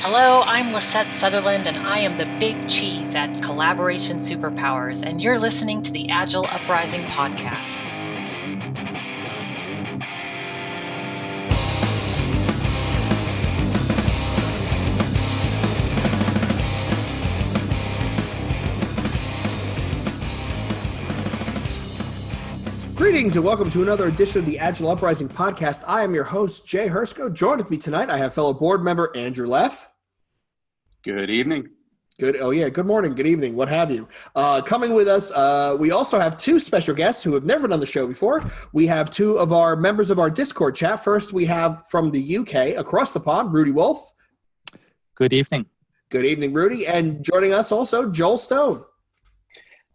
Hello, I'm Lisette Sutherland, and I am the big cheese at Collaboration Superpowers, and you're listening to the Agile Uprising podcast. Greetings and welcome to another edition of the Agile Uprising podcast. I am your host, Jay Hrcsko. Joined with me tonight, I have fellow board member Andrew Leff. Good evening. Good morning, good evening, what have you. Coming with us, we also have two special guests who have never been on the show before. We have two of our members of our Discord chat. First, we have from the UK, across the pond, Rudy Wolf. Good evening. Good evening, Rudy. And joining us also, Joel Stone.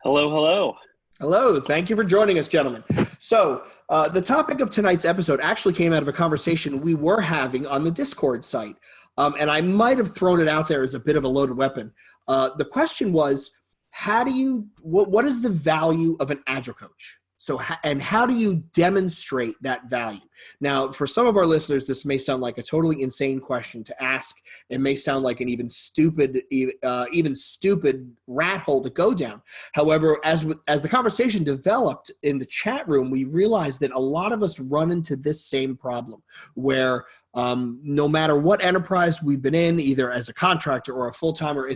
Hello. Hello. Thank you for joining us, gentlemen. So the topic of tonight's episode actually came out of a conversation we were having on the Discord site. And I might have thrown it out there as a bit of a loaded weapon. The question was, what is the value of an Agile coach? And how do you demonstrate that value? Now, for some of our listeners, this may sound like a totally insane question to ask. It may sound like an even stupid rat hole to go down. However, as the conversation developed in the chat room, we realized that a lot of us run into this same problem where no matter what enterprise we've been in, either as a contractor or a full-timer,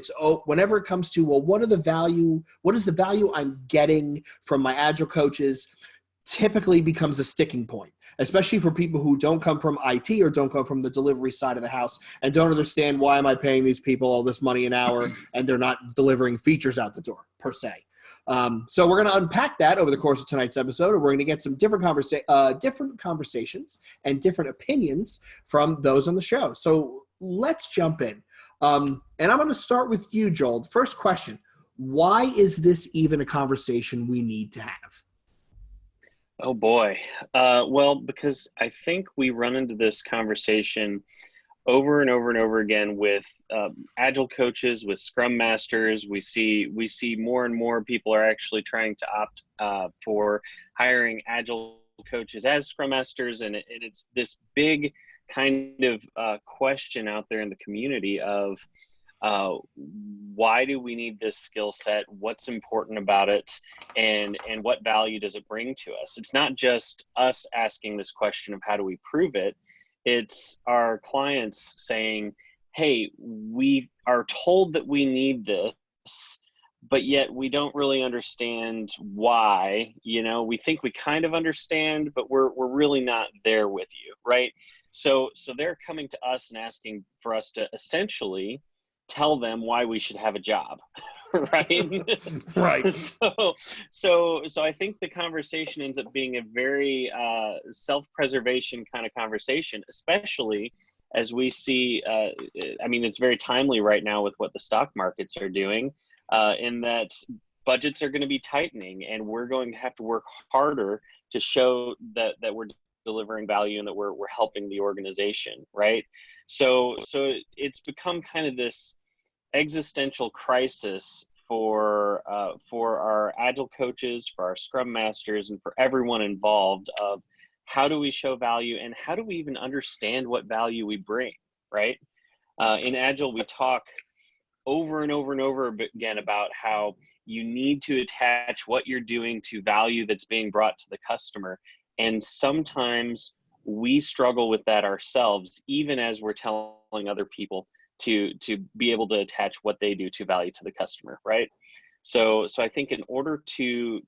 whenever it comes to, well, what is the value I'm getting from my Agile coaches, typically becomes a sticking point, especially for people who don't come from IT or don't come from the delivery side of the house and don't understand why am I paying these people all this money an hour and they're not delivering features out the door, per se. So we're going to unpack that over the course of tonight's episode, and we're going to get some different conversations and different opinions from those on the show. So let's jump in. And I'm going to start with you, Joel. First question, why is this even a conversation we need to have? Oh boy. Well, because I think we run into this conversation over and over and over again with Agile coaches, with Scrum Masters. We see more and more people are actually trying to opt for hiring Agile coaches as Scrum Masters, and it's this big kind of question out there in the community of why do we need this skill set? What's important about it? And what value does it bring to us? It's not just us asking this question of how do we prove it. It's our clients saying, hey, we are told that we need this, but yet we don't really understand why. We think we kind of understand, but we're really not there with you, right? So they're coming to us and asking for us to essentially tell them why we should have a job, right? Right. So I think the conversation ends up being a very self-preservation kind of conversation, especially as we see, it's very timely right now with what the stock markets are doing, in that budgets are going to be tightening and we're going to have to work harder to show that we're delivering value and that we're helping the organization, right? So it's become kind of this existential crisis for our Agile coaches, for our Scrum Masters, and for everyone involved of how do we show value and how do we even understand what value we bring, right? In Agile, we talk over and over and over again about how you need to attach what you're doing to value that's being brought to the customer. And sometimes we struggle with that ourselves, even as we're telling other people to be able to attach what they do to value to the customer, right? So I think in order to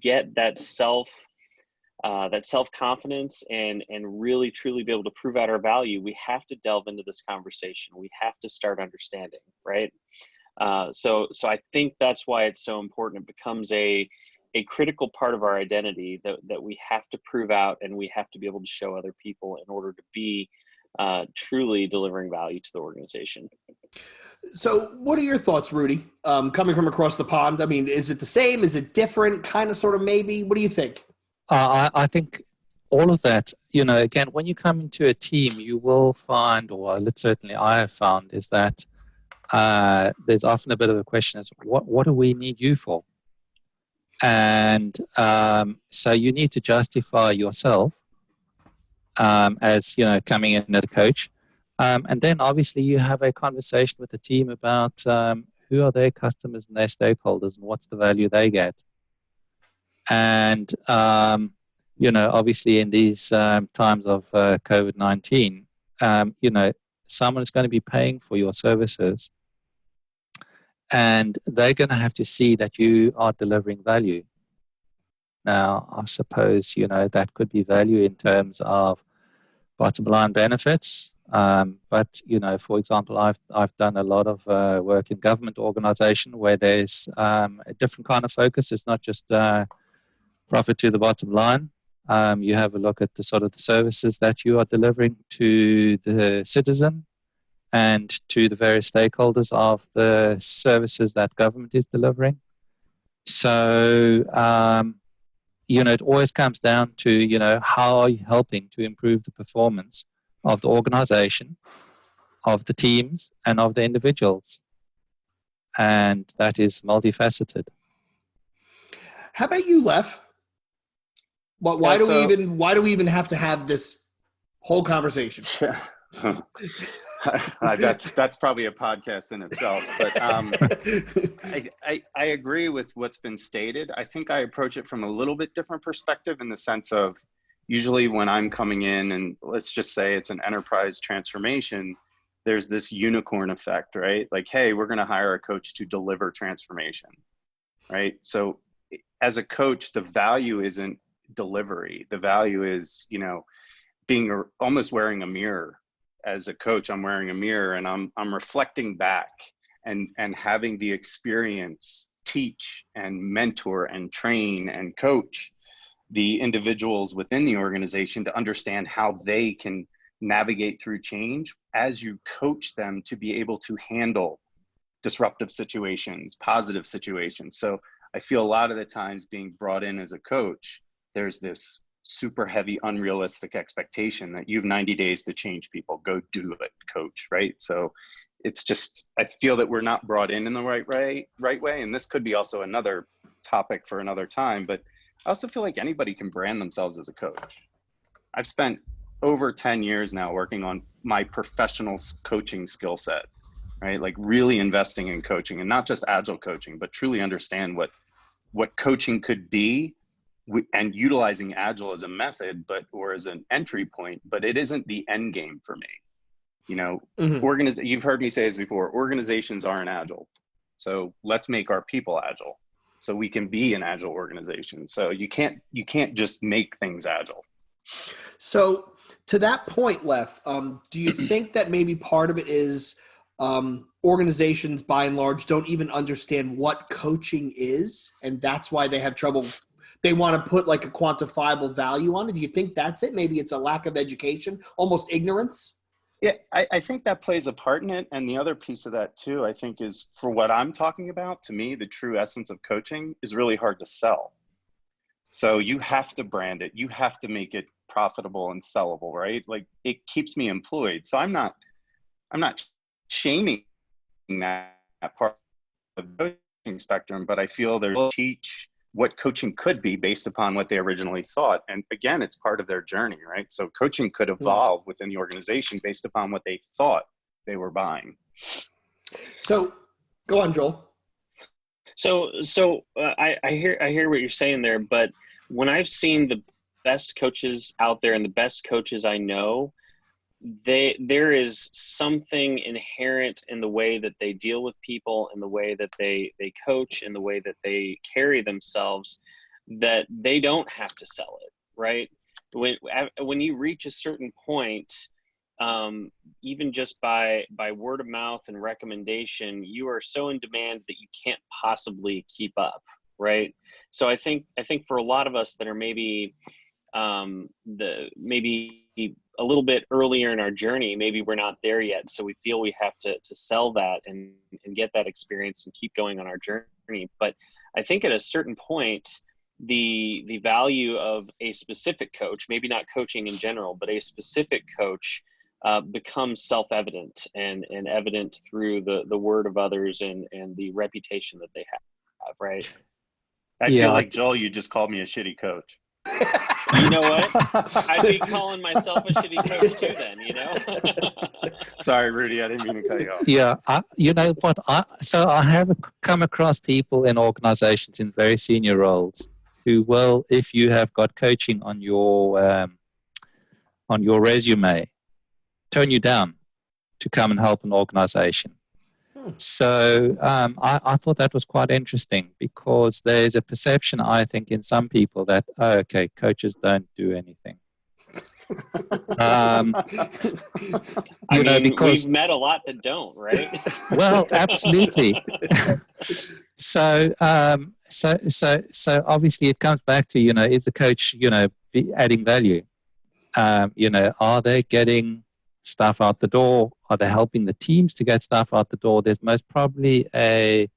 get that self-confidence and really truly be able to prove out our value, we have to delve into this conversation. We have to start understanding, right? So I think that's why it's so important. It becomes a critical part of our identity that we have to prove out and we have to be able to show other people in order to be truly delivering value to the organization. So what are your thoughts, Rudy, coming from across the pond? I mean, is it the same? Is it different? Kind of, sort of, maybe? What do you think? I think all of that, again, when you come into a team, you will find, or certainly I have found, is that there's often a bit of a question is, what do we need you for? And so you need to justify yourself as, coming in as a coach. And then obviously you have a conversation with the team about who are their customers and their stakeholders and what's the value they get. And, obviously in these times of COVID-19, someone is going to be paying for your services, and they're going to have to see that you are delivering value. Now, I suppose, that could be value in terms of bottom line benefits. But, for example, I've done a lot of work in government organization where there's a different kind of focus. It's not just profit to the bottom line. You have a look at the sort of the services that you are delivering to the citizen and to the various stakeholders of the services that government is delivering. So, it always comes down to, how are you helping to improve the performance of the organization, of the teams, and of the individuals. And that is multifaceted. How about you, Leff? Why do we even have to have this whole conversation? That's probably a podcast in itself, but I agree with what's been stated. I think I approach it from a little bit different perspective, in the sense of, usually when I'm coming in, and let's just say it's an enterprise transformation, there's this unicorn effect, right? Like, hey, we're going to hire a coach to deliver transformation, right? So as a coach, the value isn't delivery. The value is, being almost wearing a mirror. As a coach, I'm wearing a mirror, and I'm reflecting back and having the experience teach and mentor and train and coach the individuals within the organization to understand how they can navigate through change, as you coach them to be able to handle disruptive situations, positive situations. So I feel a lot of the times being brought in as a coach, there's this super heavy, unrealistic expectation that you have 90 days to change people. Go do it, coach, right? So it's just, I feel that we're not brought in the right way. And this could be also another topic for another time, but I also feel like anybody can brand themselves as a coach. I've spent over 10 years now working on my professional coaching skill set, right? Like really investing in coaching, and not just agile coaching, but truly understand what coaching could be, and utilizing agile as a method, or as an entry point, but it isn't the end game for me. You've heard me say this before, organizations aren't agile. So let's make our people agile so we can be an agile organization. So you can't just make things agile. So to that point, Leff, do you think that maybe part of it is organizations by and large don't even understand what coaching is, and that's why they have trouble? They want to put like a quantifiable value on it. Do you think that's it? Maybe it's a lack of education, almost ignorance? Yeah, I think that plays a part in it. And the other piece of that too, I think, is, for what I'm talking about, to me, the true essence of coaching is really hard to sell. So you have to brand it. You have to make it profitable and sellable, right? Like, it keeps me employed. So I'm not shaming that part of the coaching spectrum, but I feel they're teach what coaching could be based upon what they originally thought. And again, it's part of their journey, right? So coaching could evolve within the organization based upon what they thought they were buying. So go on, Joel. So I hear what you're saying there, but when I've seen the best coaches out there and the best coaches I know, there is something inherent in the way that they deal with people, in the way that they coach, in the way that they carry themselves, that they don't have to sell it, right? When you reach a certain point, even just by word of mouth and recommendation, you are so in demand that you can't possibly keep up, right? So I think for a lot of us that are maybe maybe a little bit earlier in our journey, maybe we're not there yet, so we feel we have to sell that and get that experience and keep going on our journey. But I think at a certain point, the value of a specific coach, maybe not coaching in general, but a specific coach, becomes self-evident and evident through the word of others and the reputation that they have, right? I feel like, Joel, you just called me a shitty coach. You know what? I'd be calling myself a shitty coach too then, you know? Sorry, Rudy, I didn't mean to cut you off. Yeah, you know what? So I have come across people in organizations in very senior roles who will, if you have got coaching on your resume, turn you down to come and help an organization. So I thought that was quite interesting, because there's a perception, I think, in some people that, oh, okay, coaches don't do anything. We've met a lot that don't, right? Well, absolutely. So obviously it comes back to, is the coach, adding value? Are they getting stuff out the door? Are they helping the teams to get stuff out the door? There's most probably a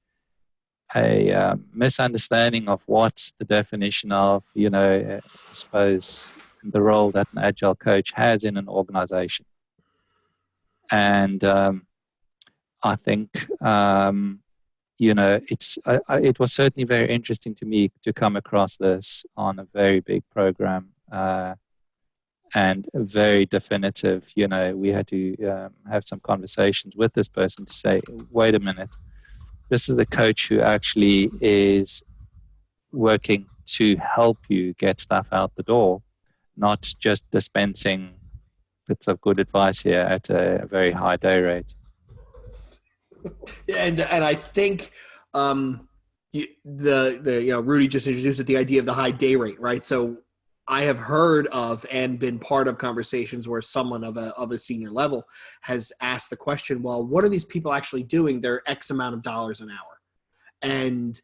misunderstanding of what's the definition of, I suppose, the role that an agile coach has in an organization. And I think, it was certainly very interesting to me to come across this on a very big program. And very definitive, we had to have some conversations with this person to say, wait a minute, this is the coach who actually is working to help you get stuff out the door, not just dispensing bits of good advice here at a very high day rate. And I think Rudy just introduced the idea of the high day rate, right? So I have heard of and been part of conversations where someone of a senior level has asked the question, well, what are these people actually doing? They're X amount of dollars an hour. And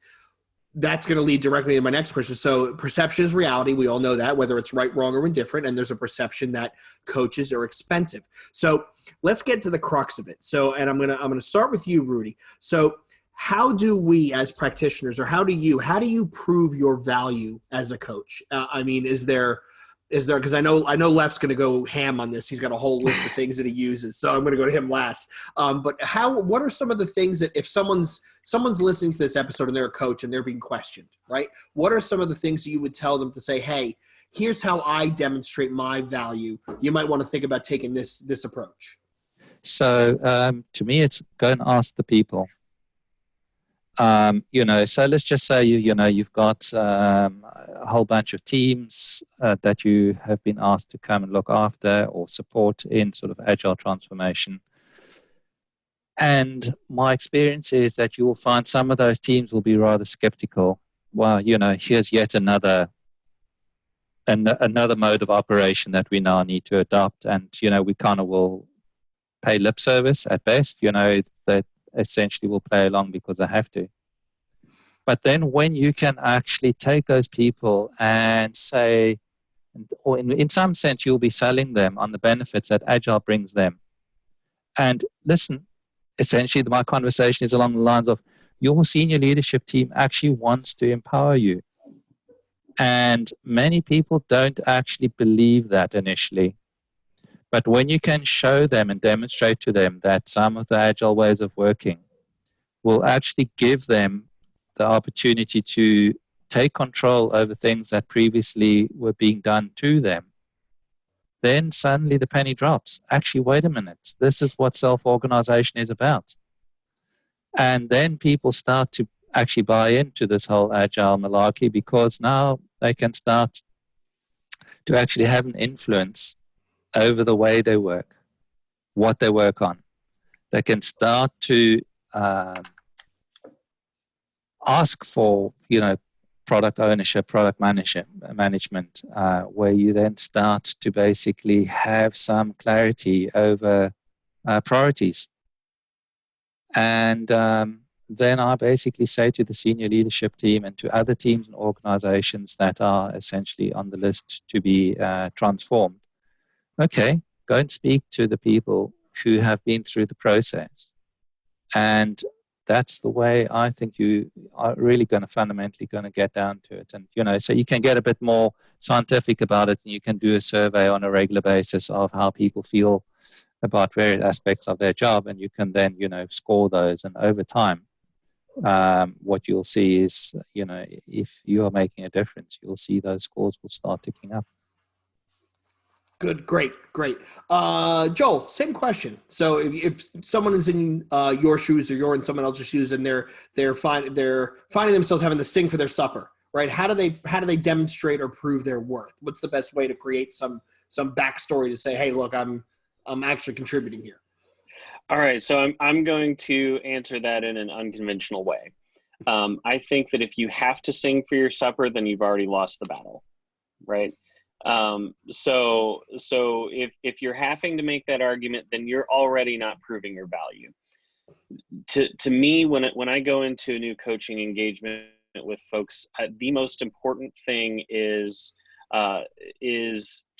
that's going to lead directly to my next question. So perception is reality. We all know that, whether it's right, wrong, or indifferent. And there's a perception that coaches are expensive. So let's get to the crux of it. So, and I'm going to start with you, Rudy. So how do we as practitioners, or how do you prove your value as a coach? Is there, because I know Leff's going to go ham on this. He's got a whole list of things that he uses. So I'm going to go to him last. But what are some of the things that if someone's listening to this episode and they're a coach and they're being questioned, right? What are some of the things that you would tell them to say, hey, here's how I demonstrate my value. You might want to think about taking this approach. So to me, it's go and ask the people. So let's just say you've got a whole bunch of teams that you have been asked to come and look after or support in sort of agile transformation. And my experience is that you will find some of those teams will be rather skeptical. Well, here's yet another mode of operation that we now need to adopt, and we kind of will pay lip service at best. That essentially will play along because they have to. But then when you can actually take those people and say, or in some sense, you'll be selling them on the benefits that Agile brings them. And listen, essentially my conversation is along the lines of, your senior leadership team actually wants to empower you. And many people don't actually believe that initially. But when you can show them and demonstrate to them that some of the agile ways of working will actually give them the opportunity to take control over things that previously were being done to them, then suddenly the penny drops. Actually, wait a minute, this is what self-organization is about. And then people start to actually buy into this whole agile malarkey, because now they can start to actually have an influence over the way they work, what they work on. They can start to ask for, product ownership, product management, where you then start to basically have some clarity over priorities. And then I basically say to the senior leadership team and to other teams and organizations that are essentially on the list to be transformed, okay, go and speak to the people who have been through the process. And that's the way I think you are really fundamentally going to get down to it. And, so you can get a bit more scientific about it, and you can do a survey on a regular basis of how people feel about various aspects of their job, and you can then, score those. And over time, what you'll see is, if you are making a difference, you'll see those scores will start ticking up. Good, great. Joel, same question. So if someone is in your shoes or you're in someone else's shoes and they're finding themselves having to sing for their supper, right? How do they demonstrate or prove their worth? What's the best way to create some backstory to say, hey, look, I'm actually contributing here? All right, so I'm going to answer that in an unconventional way. I think that if you have to sing for your supper, then you've already lost the battle, right? So if you're having to make that argument, then you're already not proving your value. To me, when I go into a new coaching engagement with folks, the most important thing is to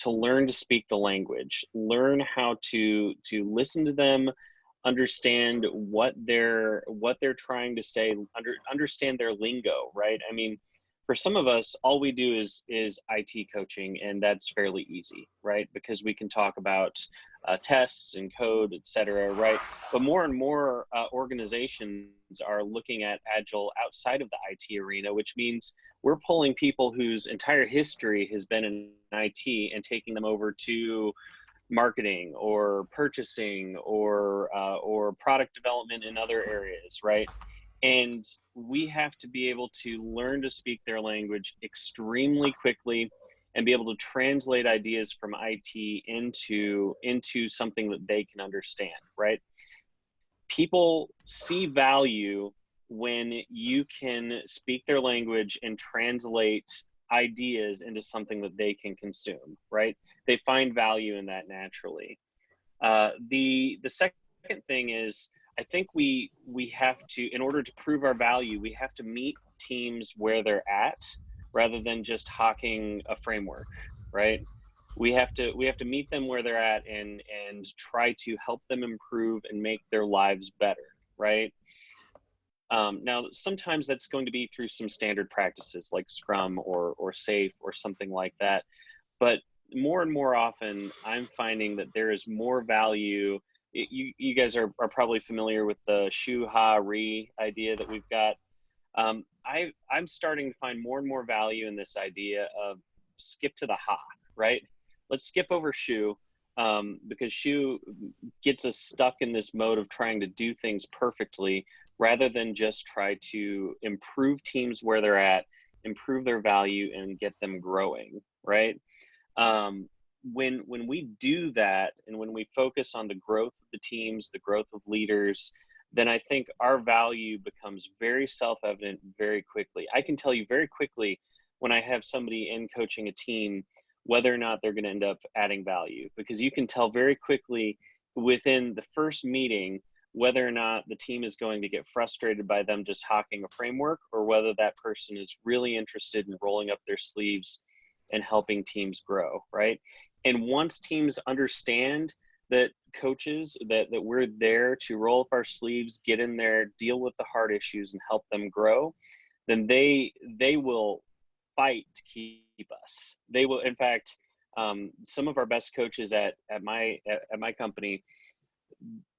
learn to speak the language, learn how to listen to them, understand what they're trying to say, understand their lingo, right? I mean, for some of us, all we do is IT coaching, and that's fairly easy, right? Because we can talk about tests and code, et cetera, right? But more and more organizations are looking at Agile outside of the IT arena, which means we're pulling people whose entire history has been in IT and taking them over to marketing or purchasing or product development in other areas, right? And we have to be able to learn to speak their language extremely quickly and be able to translate ideas from IT into something that they can understand, right? People see value when you can speak their language and translate ideas into something that they can consume, right? They find value in that naturally. The second thing is, I think we have to, in order to prove our value, we have to meet teams where they're at rather than just hawking a framework, right? We have to meet them where they're at and try to help them improve and make their lives better, right? Now, sometimes that's going to be through some standard practices like Scrum or SAFe or something like that. But more and more often, I'm finding that there is more value. You guys are probably familiar with the Shu Ha Ri idea that we've got. I'm starting to find more and more value in this idea of skip to the Ha, right? Let's skip over Shu, because Shu gets us stuck in this mode of trying to do things perfectly rather than just try to improve teams where they're at, improve their value, and get them growing, right? When we do that, and when we focus on the growth of the teams, the growth of leaders, then I think our value becomes very self-evident very quickly. I can tell you very quickly when I have somebody in coaching a team whether or not they're going to end up adding value, because you can tell very quickly within the first meeting whether or not the team is going to get frustrated by them just hawking a framework, or whether that person is really interested in rolling up their sleeves and helping teams grow, right? And once teams understand that coaches, that we're there to roll up our sleeves, get in there, deal with the hard issues, and help them grow, then they will fight to keep us. They will, in fact, some of our best coaches at my company,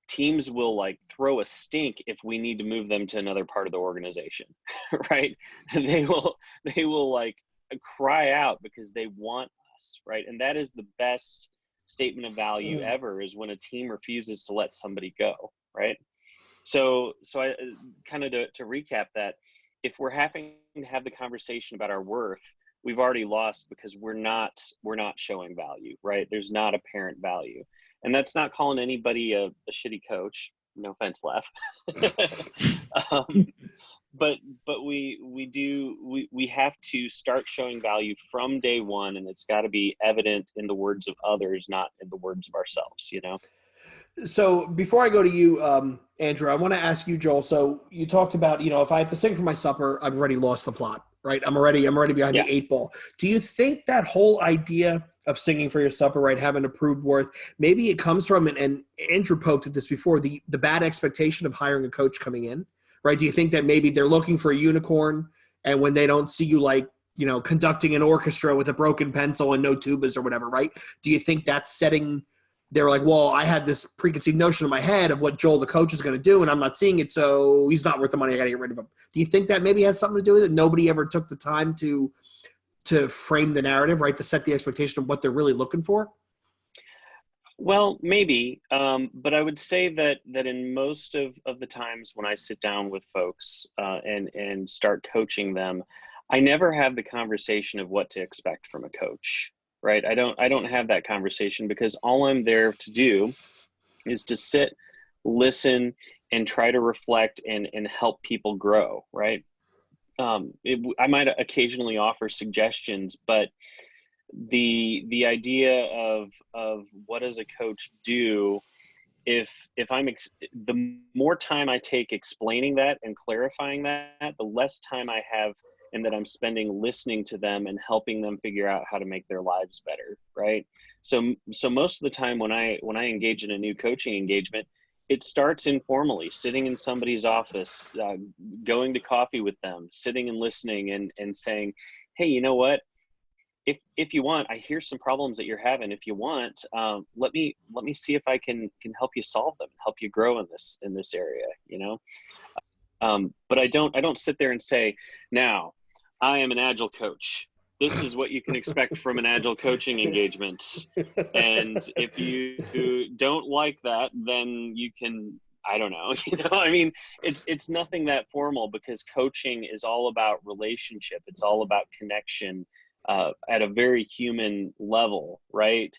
teams will like throw a stink if we need to move them to another part of the organization, right? And they will like cry out because they want us, right? And that is the best statement of value ever, is when a team refuses to let somebody go, right? So I kind of to recap that, if we're having to have the conversation about our worth, we've already lost because we're not showing value, right? There's not apparent value. And that's not calling anybody a shitty coach. No offense, Leff. But we have to start showing value from day one, and it's got to be evident in the words of others, not in the words of ourselves, you know? So before I go to you, Andrew, I want to ask you, Joel. So you talked about, if I have to sing for my supper, I've already lost the plot, right? I'm already behind the 8 ball. Do you think that whole idea of singing for your supper, right, having approved worth, maybe it comes from, and Andrew poked at this before, the bad expectation of hiring a coach coming in, right? Do you think that maybe they're looking for a unicorn, and when they don't see you like, conducting an orchestra with a broken pencil and no tubas or whatever, right? Do you think that's setting they were like, well, I had this preconceived notion in my head of what Joel, the coach, is going to do, and I'm not seeing it, so he's not worth the money. I got to get rid of him. Do you think that maybe has something to do with it? Nobody ever took the time to frame the narrative, right, to set the expectation of what they're really looking for? Well, maybe, but I would say that in most of the times when I sit down with folks and start coaching them, I never have the conversation of what to expect from a coach, right? I don't have that conversation, because all I'm there to do is to sit, listen, and try to reflect and help people grow, right? I might occasionally offer suggestions, but the idea of what does a coach do, if the more time I take explaining that and clarifying that, the less time I have and that I'm spending listening to them and helping them figure out how to make their lives better, right? So most of the time when I engage in a new coaching engagement, it starts informally, sitting in somebody's office, going to coffee with them, sitting and listening and saying, hey, you know what? If you want, I hear some problems that you're having. If you want, let me see if I can help you solve them, help you grow in this area, you know? But I don't sit there and say, now, I am an Agile coach. This is what you can expect from an Agile coaching engagement. And if you don't like that, then you can, I don't know, you know, I mean, it's nothing that formal, because coaching is all about relationship. It's all about connection at a very human level, right?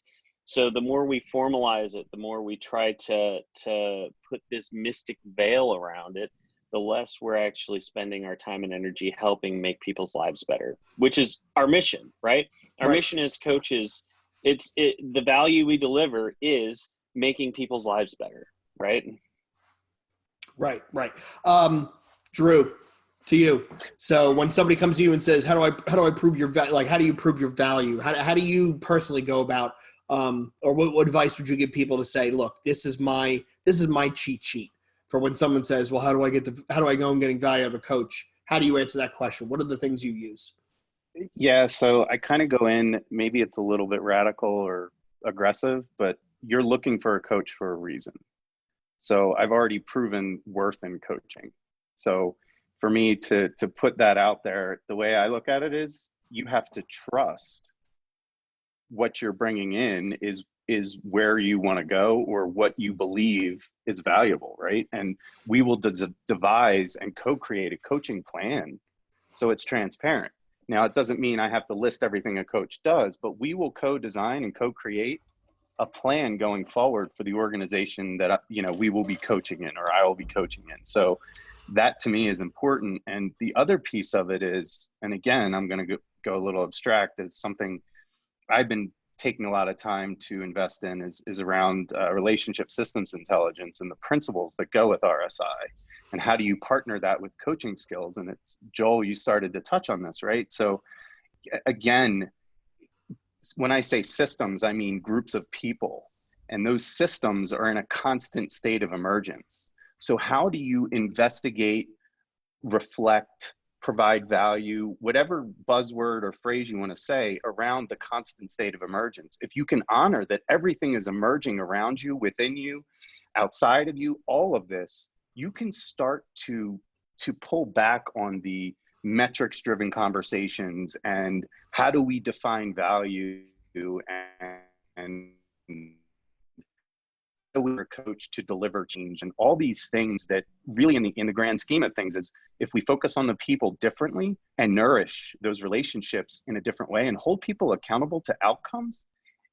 So the more we formalize it, the more we try to put this mystic veil around it, the less we're actually spending our time and energy helping make people's lives better, which is our mission, right? Our mission as coaches, the value we deliver is making people's lives better, right? Right. Drew, to you. So when somebody comes to you and says, how do I prove your value? Like, how do you prove your value? How do you personally go about, or what advice would you give people to say, look, this is my cheat sheet for when someone says, well, how do I know I'm getting value out of a coach? How do you answer that question? What are the things you use? Yeah, so I kind of go in, maybe it's a little bit radical or aggressive, but you're looking for a coach for a reason. So I've already proven worth in coaching. So for me to put that out there, the way I look at it is, you have to trust what you're bringing in is where you want to go, or what you believe is valuable, right? And we will devise and co-create a coaching plan so it's transparent. Now, it doesn't mean I have to list everything a coach does, but we will co-design and co-create a plan going forward for the organization that we will be coaching in, or I will be coaching in. So that to me is important. And the other piece of it is, and again, I'm going to go a little abstract, is something I've been taking a lot of time to invest in is around relationship systems intelligence and the principles that go with RSI, and how do you partner that with coaching skills. And it's, Joel, you started to touch on this, right? So again, when I say systems, I mean groups of people, and those systems are in a constant state of emergence. So how do you investigate, reflect, provide value, whatever buzzword or phrase you want to say, around the constant state of emergence? If you can honor that everything is emerging around you, within you, outside of you, all of this, you can start to pull back on the metrics driven conversations and how do we define value, and we're a coach to deliver change, and all these things that really in the grand scheme of things is, if we focus on the people differently and nourish those relationships in a different way and hold people accountable to outcomes,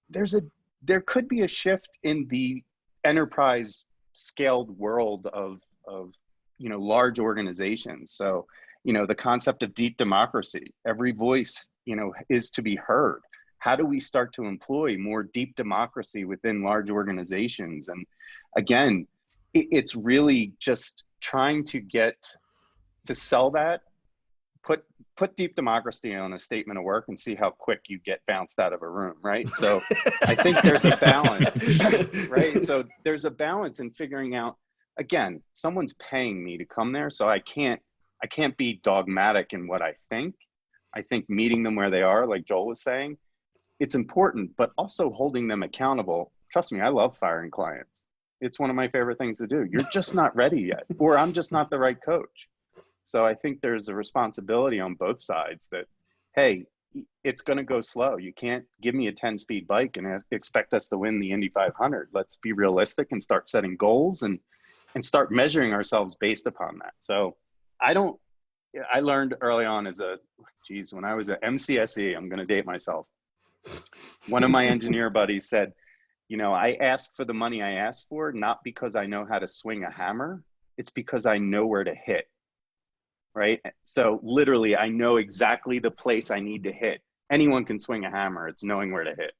there could be a shift in the enterprise scaled world of large organizations. So the concept of deep democracy, every voice is to be heard. How do we start to employ more deep democracy within large organizations? And again, it's really just trying to get to sell that, put deep democracy on a statement of work and see how quick you get bounced out of a room, right? So I think there's a balance, right? So there's a balance in figuring out, again, someone's paying me to come there, so I can't be dogmatic in what I think. I think meeting them where they are, like Joel was saying, it's important, but also holding them accountable trust me, I love firing clients. It's one of my favorite things to do. You're just not ready yet, or I'm just not the right coach. So I think there's a responsibility on both sides that, hey, it's going to go slow. You can't give me a 10-speed bike and expect us to win the Indy 500. Let's be realistic and start setting goals and start measuring ourselves based upon that. So I learned early on when I was at MCSE, I'm going to date myself. One of my engineer buddies said, I ask for the money I ask for, not because I know how to swing a hammer. It's because I know where to hit. Right? So literally, I know exactly the place I need to hit. Anyone can swing a hammer. It's knowing where to hit.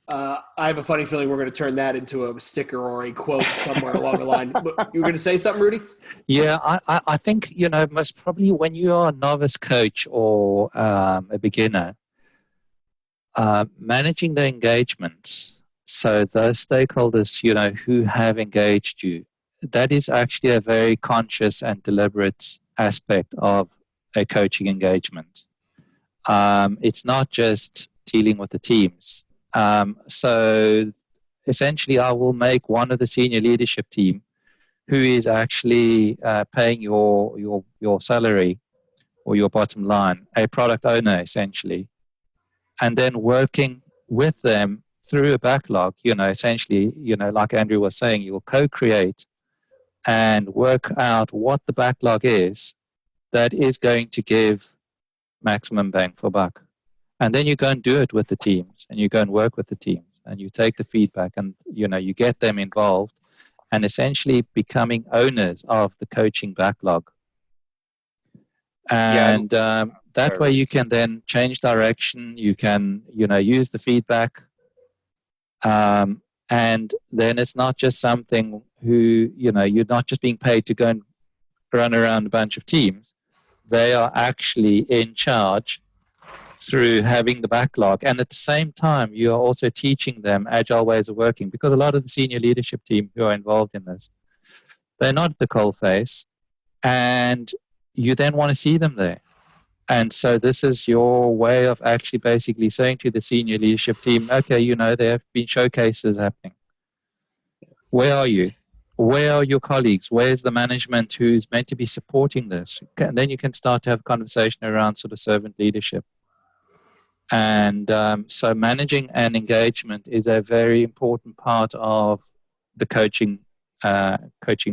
I have a funny feeling we're going to turn that into a sticker or a quote somewhere along the line. But you were going to say something, Rudy? Yeah, I think, most probably when you are a novice coach or a beginner, managing the engagements, so those stakeholders, who have engaged you, that is actually a very conscious and deliberate aspect of a coaching engagement. It's not just dealing with the teams. So essentially, I will make one of the senior leadership team who is actually paying your salary or your bottom line, a product owner essentially, and then working with them through a backlog. Essentially, like Andrew was saying, you will co-create and work out what the backlog is that is going to give maximum bang for buck. And then you go and do it with the teams, and you go and work with the teams, and you take the feedback, and you get them involved, and essentially becoming owners of the coaching backlog. And that way you can then change direction. You can use the feedback, and then it's not just something you're not just being paid to go and run around a bunch of teams. They are actually in charge through having the backlog. And at the same time, you are also teaching them agile ways of working, because a lot of the senior leadership team who are involved in this, they're not at the coalface, and you then want to see them there. And so this is your way of actually basically saying to the senior leadership team, okay, there have been showcases happening. Where are you? Where are your colleagues? Where's the management who's meant to be supporting this? And then you can start to have a conversation around sort of servant leadership. And so managing an engagement is a very important part of the coaching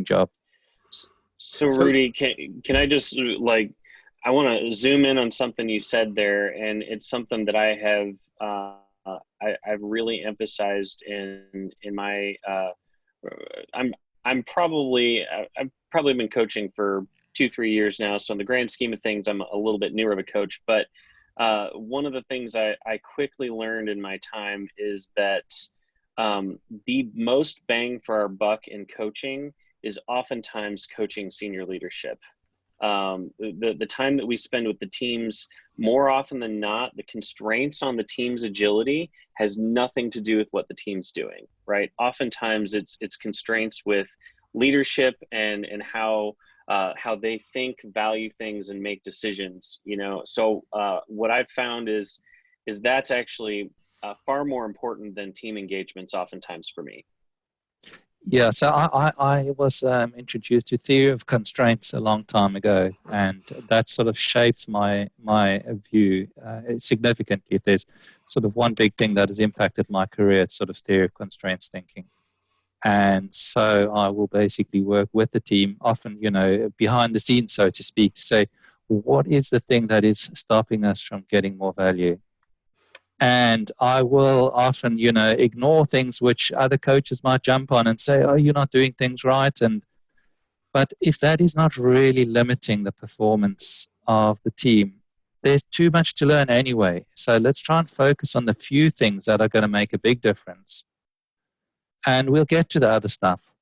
job. So Rudy, can I just I want to zoom in on something you said there, and it's something that I have I've really emphasized in my I've probably been coaching for 2-3 years now. So in the grand scheme of things, I'm a little bit newer of a coach, but one of the things I quickly learned in my time is that the most bang for our buck in coaching is oftentimes coaching senior leadership. The time that we spend with the teams, more often than not, the constraints on the team's agility has nothing to do with what the team's doing, right? Oftentimes it's constraints with leadership and how they think, value things, and make decisions, So what I've found is that's actually far more important than team engagements oftentimes for me. Yeah, so I was introduced to theory of constraints a long time ago, and that sort of shapes my view significantly. If there's sort of one big thing that has impacted my career, it's sort of theory of constraints thinking. And so I will basically work with the team, often, behind the scenes, so to speak, to say, what is the thing that is stopping us from getting more value? And I will often, ignore things which other coaches might jump on and say, oh, you're not doing things right. But if that is not really limiting the performance of the team, there's too much to learn anyway. So let's try and focus on the few things that are going to make a big difference. And we'll get to the other stuff.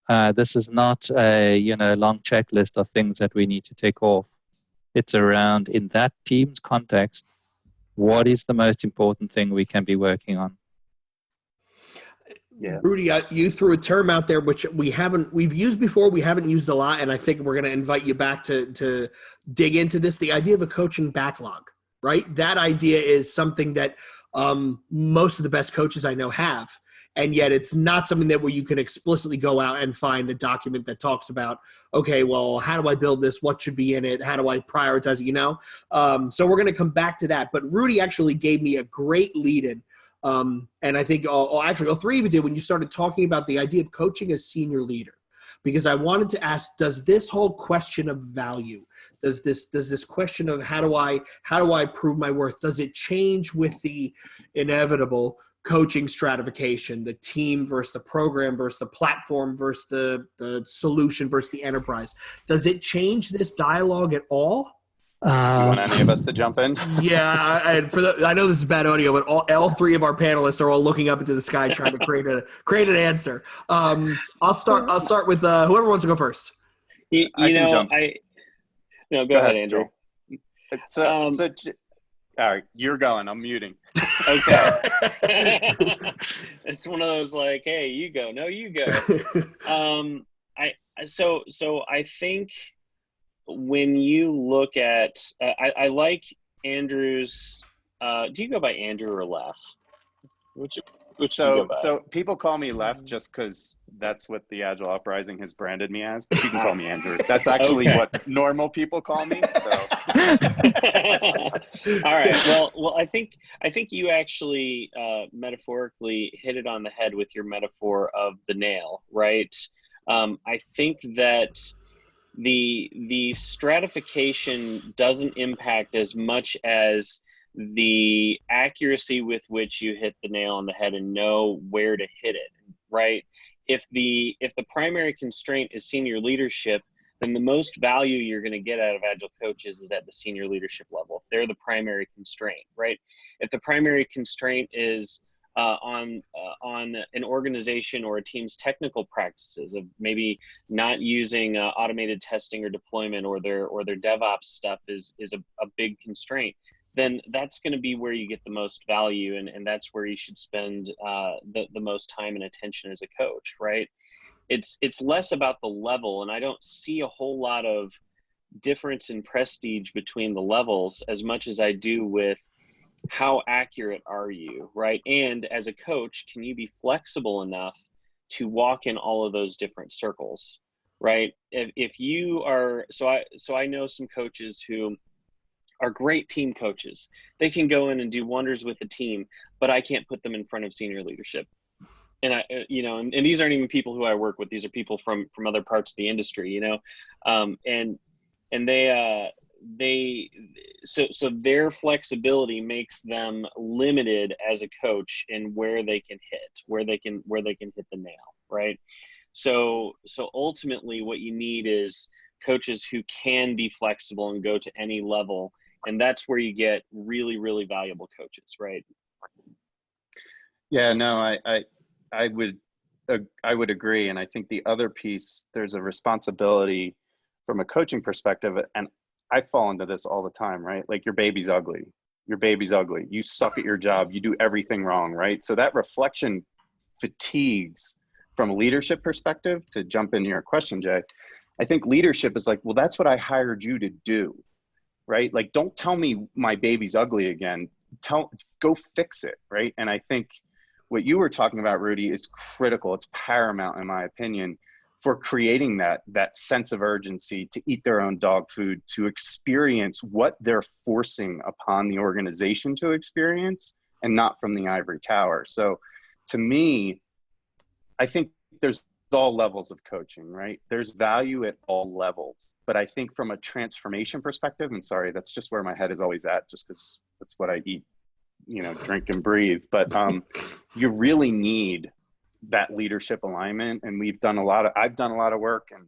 This is not a, long checklist of things that we need to take off. It's around, in that team's context, what is the most important thing we can be working on? Yeah. Rudy, you threw a term out there which we've used before, we haven't used a lot, and I think we're going to invite you back to dig into this, the idea of a coaching backlog, right? That idea is something that most of the best coaches I know have. And yet it's not something that where you can explicitly go out and find a document that talks about, okay, well, how do I build this? What should be in it? How do I prioritize it? So we're going to come back to that. But Rudy actually gave me a great lead in. And I think actually all three of you did when you started talking about the idea of coaching a senior leader, because I wanted to ask, does this whole question of value, does this question of how do I prove my worth, does it change with the inevitable coaching stratification, the team versus the program versus the platform versus the solution versus the enterprise? Does it change this dialogue at all? You want any of us to jump in? Yeah, I know this is bad audio, but all three of our panelists are all looking up into the sky trying to create an answer. I'll start with whoever wants to go first. Go ahead, Andrew. All right, you're going. I'm muting. Okay. It's one of those like, hey, you go. No, you go. I think when you look at, I like Andrew's. Do you go by Andrew or Leff? Which do you go by? So people call me Leff just because that's what the Agile Uprising has branded me as. But you can call me Andrew. That's actually what normal people call me. So. All right. Well, I think you actually metaphorically hit it on the head with your metaphor of the nail, right? I think that the stratification doesn't impact as much as the accuracy with which you hit the nail on the head and know where to hit it, right? If the primary constraint is senior leadership, then the most value you're going to get out of Agile coaches is at the senior leadership level. If they're the primary constraint, right? If the primary constraint is on an organization or a team's technical practices of maybe not using automated testing or deployment, or their DevOps stuff is a big constraint, then that's going to be where you get the most value, and that's where you should spend the most time and attention as a coach, right? It's less about the level, and I don't see a whole lot of difference in prestige between the levels as much as I do with how accurate are you, right? And as a coach, can you be flexible enough to walk in all of those different circles, right? If you are, so I know some coaches who are great team coaches. They can go in and do wonders with the team, but I can't put them in front of senior leadership. And and these aren't even people who I work with. These are people from other parts of the industry, and so their flexibility makes them limited as a coach in where they can hit the nail, right? So ultimately what you need is coaches who can be flexible and go to any level, and that's where you get really, really valuable coaches, right? Yeah, no, I would agree. And I think the other piece, there's a responsibility from a coaching perspective, and I fall into this all the time, right? Like your baby's ugly. You suck at your job. You do everything wrong, right? So that reflection fatigues from a leadership perspective. To jump into your question, Jay, I think leadership is like, well, that's what I hired you to do, right? Like, don't tell me my baby's ugly again. Go fix it, right? And I think what you were talking about, Rudy, is critical. It's paramount, in my opinion, for creating that sense of urgency to eat their own dog food, to experience what they're forcing upon the organization to experience, and not from the ivory tower. So to me, I think there's all levels of coaching, right? There's value at all levels. But I think from a transformation perspective, and sorry, that's just where my head is always at, just because that's what I eat, drink and breathe. But you really need that leadership alignment. And I've done a lot of work, and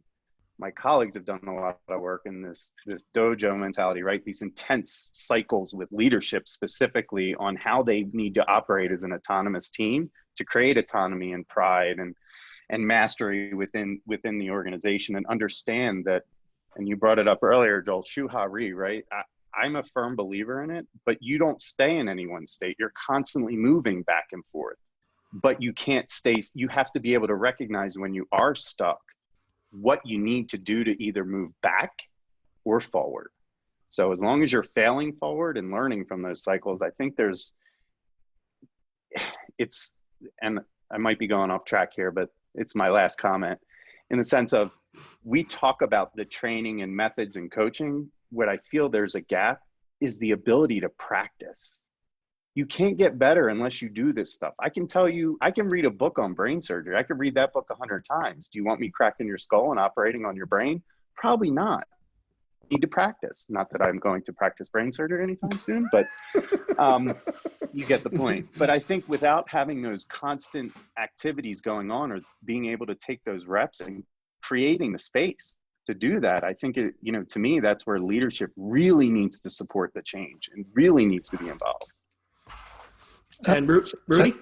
my colleagues have done a lot of work in this dojo mentality, right? These intense cycles with leadership specifically on how they need to operate as an autonomous team to create autonomy and pride and mastery within the organization, and understand that, and you brought it up earlier, Joel, Shuhari, right? I'm a firm believer in it, but you don't stay in any one state. You're constantly moving back and forth, but you can't stay. You have to be able to recognize when you are stuck, what you need to do to either move back or forward. So as long as you're failing forward and learning from those cycles, I think there's it's, and I might be going off track here, but it's my last comment, in the sense of, we talk about the training and methods and coaching. What I feel there's a gap is the ability to practice. You can't get better unless you do this stuff. I can tell you, I can read a book on brain surgery. I could read that book 100 times. Do you want me cracking your skull and operating on your brain? Probably not. You need to practice. Not that I'm going to practice brain surgery anytime soon, but you get the point. But I think without having those constant activities going on, or being able to take those reps and creating the space to do that, I think it, you know, to me, that's where leadership really needs to support the change and really needs to be involved. And Rudy?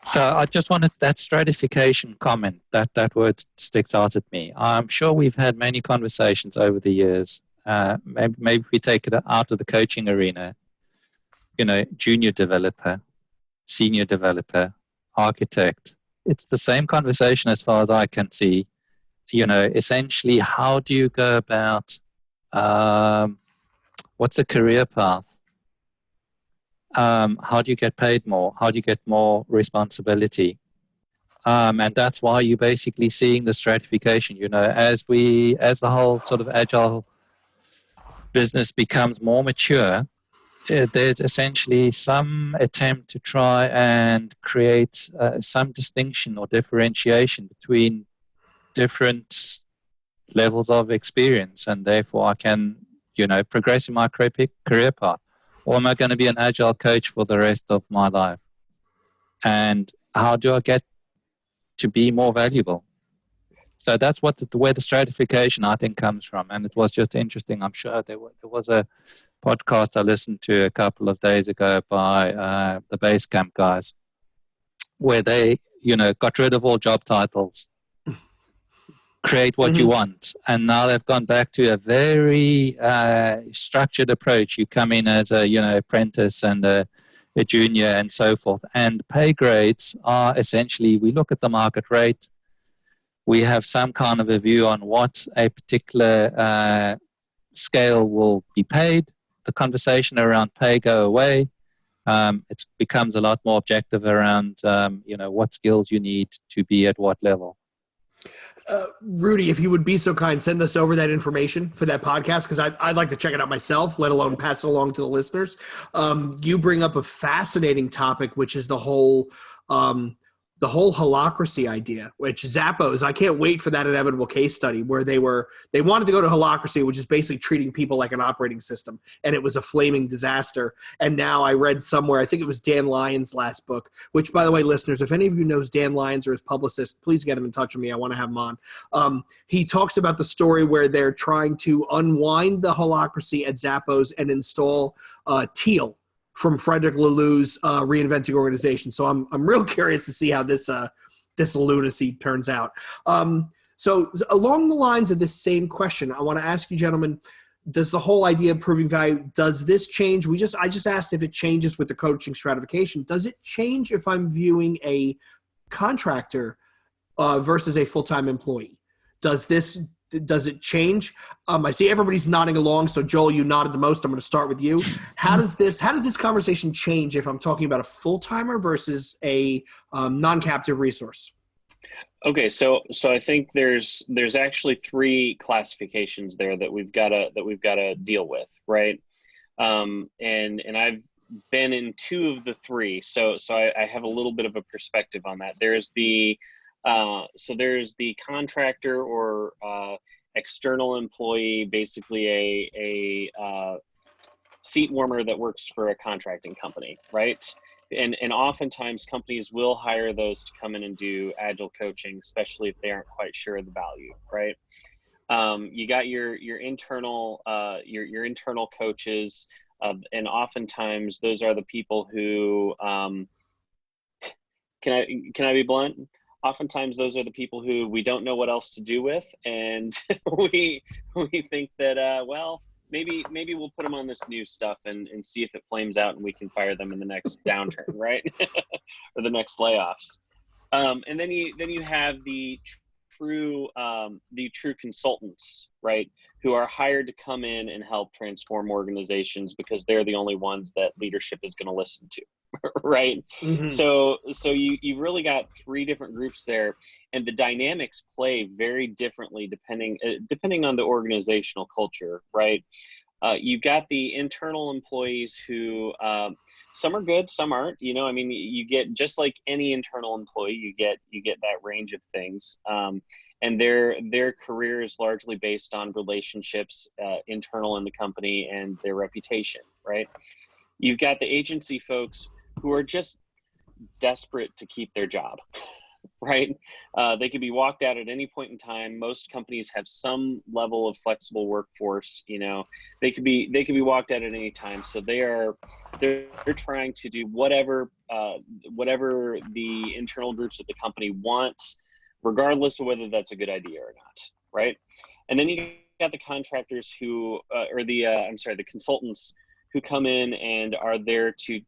So I just wanted that stratification comment, that word sticks out at me. I'm sure we've had many conversations over the years. Maybe we take it out of the coaching arena, you know, junior developer, senior developer, architect. It's the same conversation as far as I can see. You know, essentially, how do you go about, what's the career path? How do you get paid more? How do you get more responsibility? And that's why you're basically seeing the stratification, you know, as the whole sort of agile business becomes more mature, there's essentially some attempt to try and create some distinction or differentiation between different levels of experience, and therefore I can, you know, progress in my career path. Or am I going to be an agile coach for the rest of my life? And how do I get to be more valuable? So that's where the stratification, I think, comes from. And it was just interesting. I'm sure there was a podcast I listened to a couple of days ago by the Basecamp guys, where they, you know, got rid of all job titles, create what you want. And now they've gone back to a very structured approach. You come in as a, you know, apprentice and a junior and so forth. And pay grades are essentially, we look at the market rate. We have some kind of a view on what a particular scale will be paid. The conversation around pay go away. It becomes a lot more objective around, you know, what skills you need to be at what level. Rudy, if you would be so kind, send us over that information for that podcast, because I'd like to check it out myself, let alone pass it along to the listeners. You bring up a fascinating topic, which is the whole holacracy idea, which Zappos, I can't wait for that inevitable case study where they wanted to go to holacracy, which is basically treating people like an operating system. And it was a flaming disaster. And now I read somewhere, I think it was Dan Lyons' last book, which, by the way, listeners, if any of you knows Dan Lyons or his publicist, please get him in touch with me. I want to have him on. He talks about the story where they're trying to unwind the holacracy at Zappos and install Teal from Frederick Laloux's Reinventing Organization. So I'm real curious to see how this lunacy turns out. So along the lines of this same question, I want to ask you, gentlemen, does the whole idea of proving value, does this change? I just asked if it changes with the coaching stratification. Does it change if I'm viewing a contractor versus a full-time employee? Does it change? I see everybody's nodding along. So Joel, you nodded the most. I'm going to start with you. How does this conversation change if I'm talking about a full-timer versus a non-captive resource? Okay, so I think there's actually three classifications there that we've got to deal with, right? And I've been in two of the three, so I have a little bit of a perspective on that. There's the contractor or external employee, basically a seat warmer that works for a contracting company, right? And oftentimes companies will hire those to come in and do agile coaching, especially if they aren't quite sure of the value, right? You got your internal coaches, and oftentimes those are the people who can I be blunt? Oftentimes those are the people who we don't know what else to do with, and we think that well, maybe we'll put them on this new stuff and see if it flames out and we can fire them in the next downturn, right? Or the next layoffs. And then you have the true consultants, right, who are hired to come in and help transform organizations because they're the only ones that leadership is going to listen to, right? Mhm. So you really got three different groups there, and the dynamics play very differently depending on the organizational culture, right? You've got the internal employees who some are good, some aren't. I mean, you get, just like any internal employee, you get that range of things, and their career is largely based on relationships internal in the company and their reputation, right? You've got the agency folks who are just desperate to keep their job, right? They could be walked out at any point in time. Most companies have some level of flexible workforce. They could be walked out at any time. So they're trying to do whatever the internal groups at the company want, regardless of whether that's a good idea or not, right? And then you got the contractors who, the consultants who come in and are there to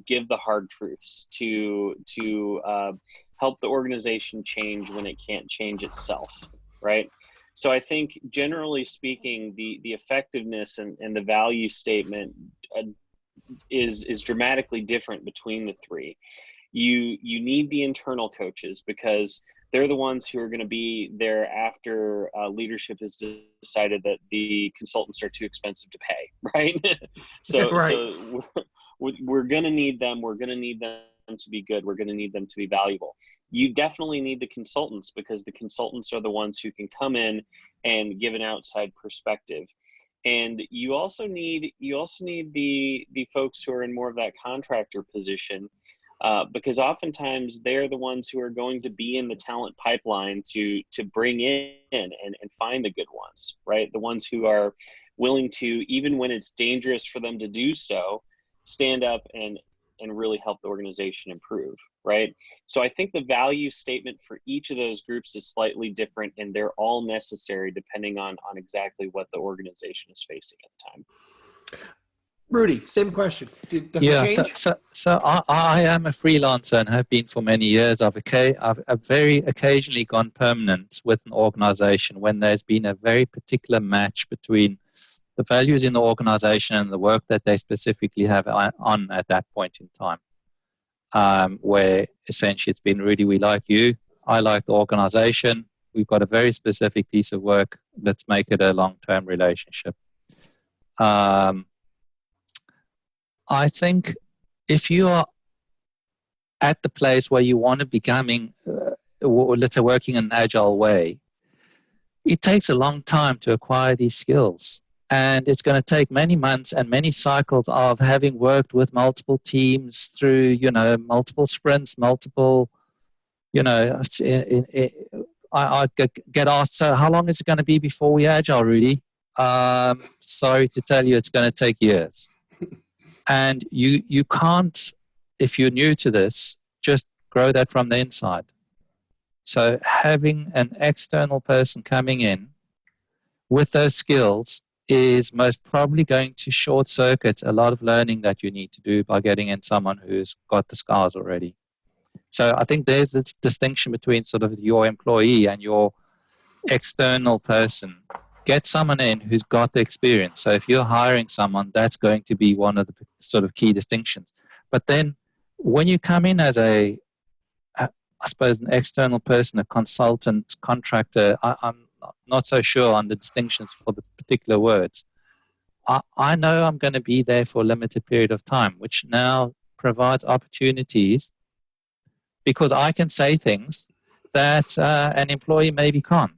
give the hard truths, to help the organization change when it can't change itself, right? So I think, generally speaking, the effectiveness and the value statement is dramatically different between the three. You need the internal coaches because they're the ones who are going to be there after leadership has decided that the consultants are too expensive to pay, right? Right. So we're going to need them. We're going to need them to be good. We're going to need them to be valuable. You definitely need the consultants because the consultants are the ones who can come in and give an outside perspective. And you also need the folks who are in more of that contractor position, because oftentimes they're the ones who are going to be in the talent pipeline to bring in and find the good ones, right? The ones who are willing to, even when it's dangerous for them to do so, stand up and really help the organization improve, right? So I think the value statement for each of those groups is slightly different, and they're all necessary depending on exactly what the organization is facing at the time. Rudy, same question. Does it Yeah, change? so I am a freelancer and have been for many years. I've very occasionally gone permanent with an organization when there's been a very particular match between the values in the organization and the work that they specifically have on at that point in time, where essentially it's been, Rudy, we like you, I like the organization, we've got a very specific piece of work, let's make it a long-term relationship. I think if you are at the place where you want to becoming, let's say, working in an agile way, it takes a long time to acquire these skills. And it's going to take many months and many cycles of having worked with multiple teams through, multiple sprints, multiple, I get asked, so how long is it going to be before we agile, Rudy? Sorry to tell you, it's going to take years. And you can't, if you're new to this, just grow that from the inside. So having an external person coming in with those skills is most probably going to short circuit a lot of learning that you need to do by getting in someone who's got the scars already. So I think there's this distinction between sort of your employee and your external person. Get someone in who's got the experience. So if you're hiring someone, that's going to be one of the sort of key distinctions. But then when you come in as I suppose, an external person, a consultant, contractor, I'm not so sure on the distinctions for the particular words. I know I'm going to be there for a limited period of time, which now provides opportunities because I can say things that an employee maybe can't.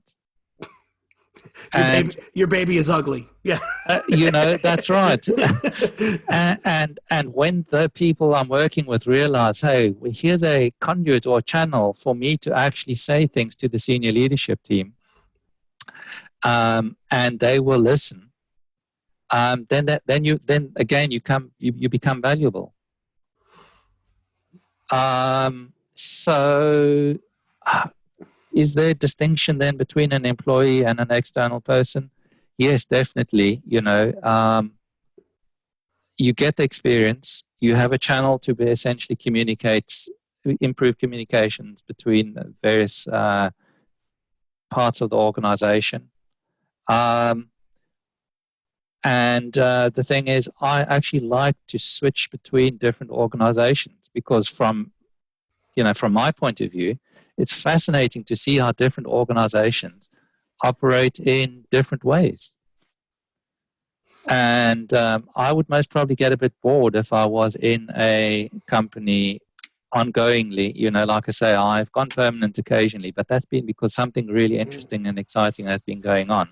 Your baby is ugly. Yeah. That's right. and when the people I'm working with realize, hey, here's a conduit or channel for me to actually say things to the senior leadership team, and they will listen, then you become valuable. So is there a distinction then between an employee and an external person? Yes, definitely. You get the experience. You have a channel to essentially improve communications between various parts of the organization. And the thing is, I actually like to switch between different organizations because from my point of view, it's fascinating to see how different organizations operate in different ways. And I would most probably get a bit bored if I was in a company ongoingly. Like I say, I've gone permanent occasionally, but that's been because something really interesting and exciting has been going on.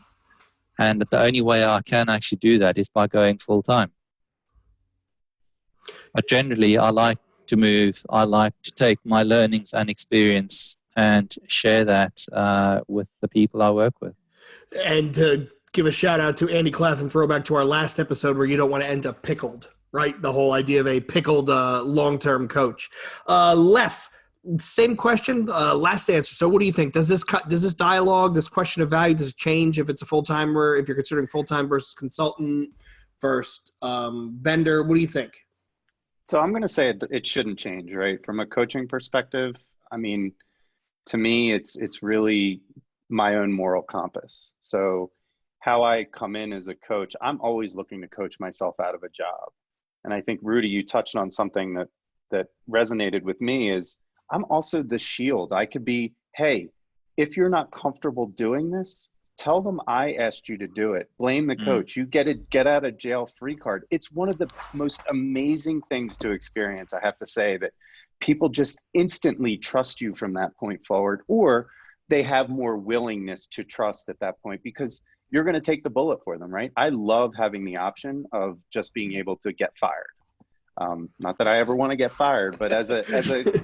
And the only way I can actually do that is by going full time. But generally, I like to move. I like to take my learnings and experience and share that with the people I work with. And to give a shout out to Andy Claff and throwback to our last episode where you don't want to end up pickled, right? The whole idea of a pickled long-term coach. Leff, same question, last answer. So what do you think? Does this dialogue, this question of value, does it change if it's a full-timer, if you're considering full-time versus consultant versus vendor? What do you think? So I'm going to say it shouldn't change, right? From a coaching perspective, I mean, to me, it's really my own moral compass. So how I come in as a coach, I'm always looking to coach myself out of a job. And I think, Rudy, you touched on something that resonated with me is I'm also the shield. I could be, hey, if you're not comfortable doing this, tell them I asked you to do it. Blame the coach. You get out of jail free card. It's one of the most amazing things to experience, I have to say, that people just instantly trust you from that point forward, or they have more willingness to trust at that point because you're going to take the bullet for them, right? I love having the option of just being able to get fired. Not that I ever want to get fired, but as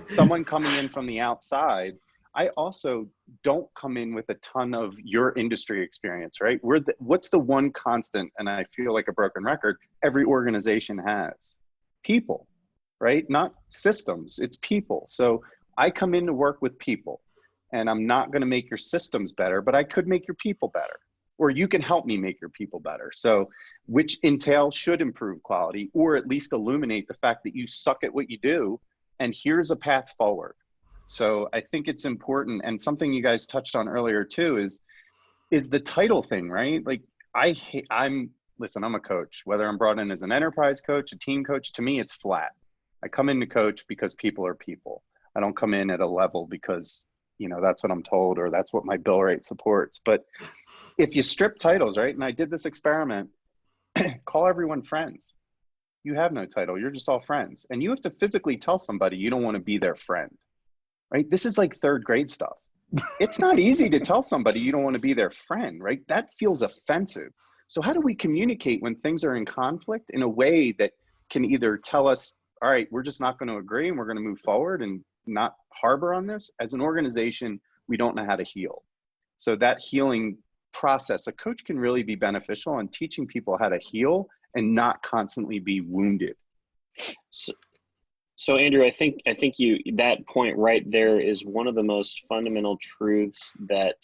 someone coming in from the outside, I also don't come in with a ton of your industry experience, right? What's the one constant, and I feel like a broken record, every organization has? People, right? Not systems, it's people. So I come in to work with people, and I'm not going to make your systems better, but I could make your people better, or you can help me make your people better. So which should improve quality, or at least illuminate the fact that you suck at what you do, and here's a path forward. So I think it's important, and something you guys touched on earlier too is the title thing, right? Like listen, I'm a coach, whether I'm brought in as an enterprise coach, a team coach, to me, it's flat. I come in to coach because people are people. I don't come in at a level because, that's what I'm told, or that's what my bill rate supports. But if you strip titles, right? And I did this experiment, call everyone friends. You have no title. You're just all friends. And you have to physically tell somebody you don't want to be their friend. Right? This is like third grade stuff. It's not easy to tell somebody you don't want to be their friend, right? That feels offensive. So how do we communicate when things are in conflict in a way that can either tell us, all right, we're just not going to agree and we're going to move forward and not harbor on this? As an organization, we don't know how to heal. So that healing process, a coach can really be beneficial in teaching people how to heal and not constantly be wounded. So Andrew, I think that point right there is one of the most fundamental truths that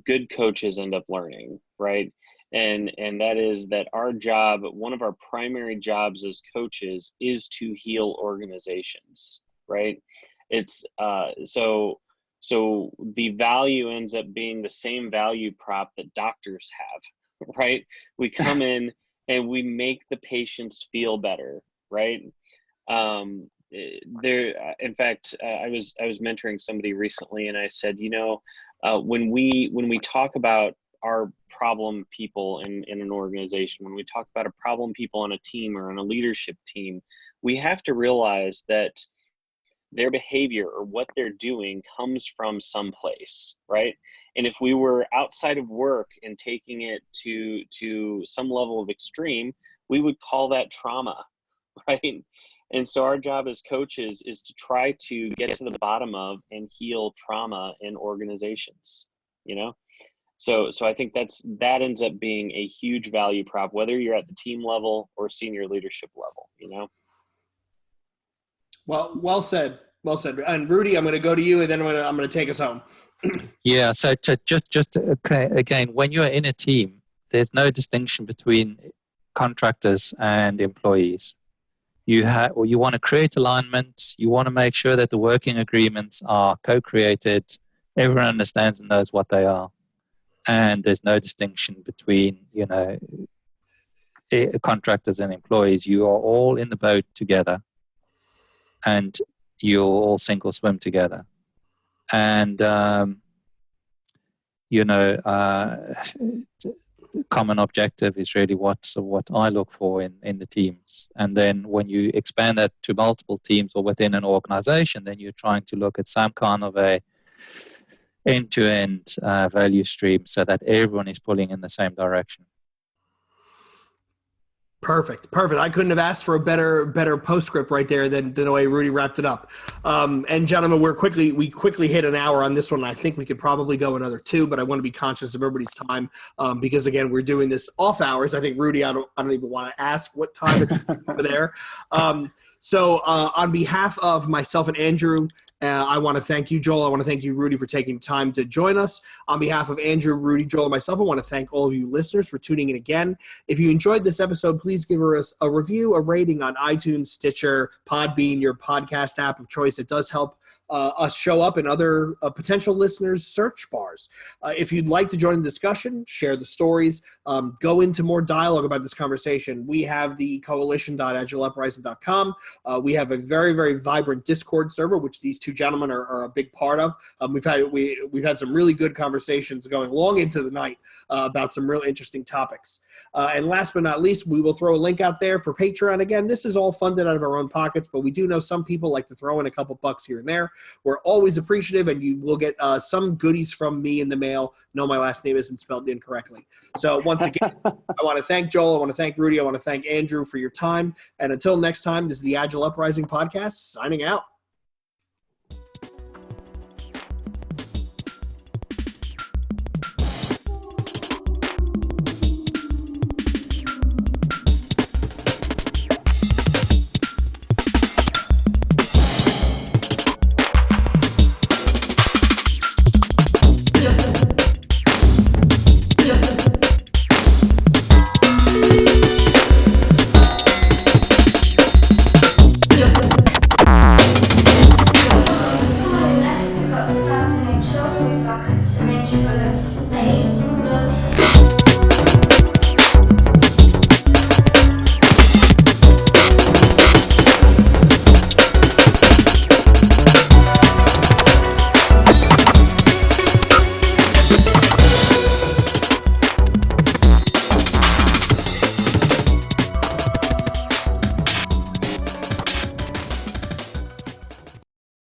good coaches end up learning, right? And that is that our job, one of our primary jobs as coaches, is to heal organizations, right? It's so the value ends up being the same value prop that doctors have, right? We come in and we make the patients feel better, right? In fact, I was mentoring somebody recently, and I said, when we talk about our problem people in an organization, when we talk about a problem people on a team or on a leadership team, we have to realize that their behavior or what they're doing comes from someplace, right? And if we were outside of work and taking it to some level of extreme, we would call that trauma, right? And so our job as coaches is to try to get to the bottom of and heal trauma in organizations, So I think that ends up being a huge value prop, whether you're at the team level or senior leadership level, Well said. And Rudy, I'm going to go to you, and then I'm going to take us home. Yeah. So again, when you're in a team, there's no distinction between contractors and employees. You want to create alignment. You want to make sure that the working agreements are co-created. Everyone understands and knows what they are. and there's no distinction between, contractors and employees. You are all in the boat together, and you'll all sink or swim together. And common objective is really what I look for in the teams. And then when you expand that to multiple teams or within an organization, then you're trying to look at some kind of a end-to-end value stream so that everyone is pulling in the same direction. Perfect. I couldn't have asked for a better postscript right there than the way Rudy wrapped it up. And gentlemen, we quickly hit an hour on this one. I think we could probably go another 2, but I want to be conscious of everybody's time because again, we're doing this off hours. I think Rudy, I don't even want to ask what time it is over there. So on behalf of myself and Andrew, I want to thank you, Joel. I want to thank you, Rudy, for taking time to join us. On behalf of Andrew, Rudy, Joel, and myself, I want to thank all of you listeners for tuning in again. If you enjoyed this episode, please give us a review, a rating on iTunes, Stitcher, Podbean, your podcast app of choice. It does help us show up in other potential listeners' search bars. If you'd like to join the discussion, share the stories, go into more dialogue about this conversation, we have the coalition.agileuprising.com. We have a very, very vibrant Discord server, which these two gentlemen are a big part of. We've had some really good conversations going long into the night about some real interesting topics. And last but not least, we will throw a link out there for Patreon. Again, this is all funded out of our own pockets, but we do know some people like to throw in a couple bucks here and there. We're always appreciative, and you will get some goodies from me in the mail. No, my last name isn't spelled incorrectly. So once again, I want to thank Joel. I want to thank Rudy. I want to thank Andrew for your time. And until next time, this is the Agile Uprising Podcast, signing out.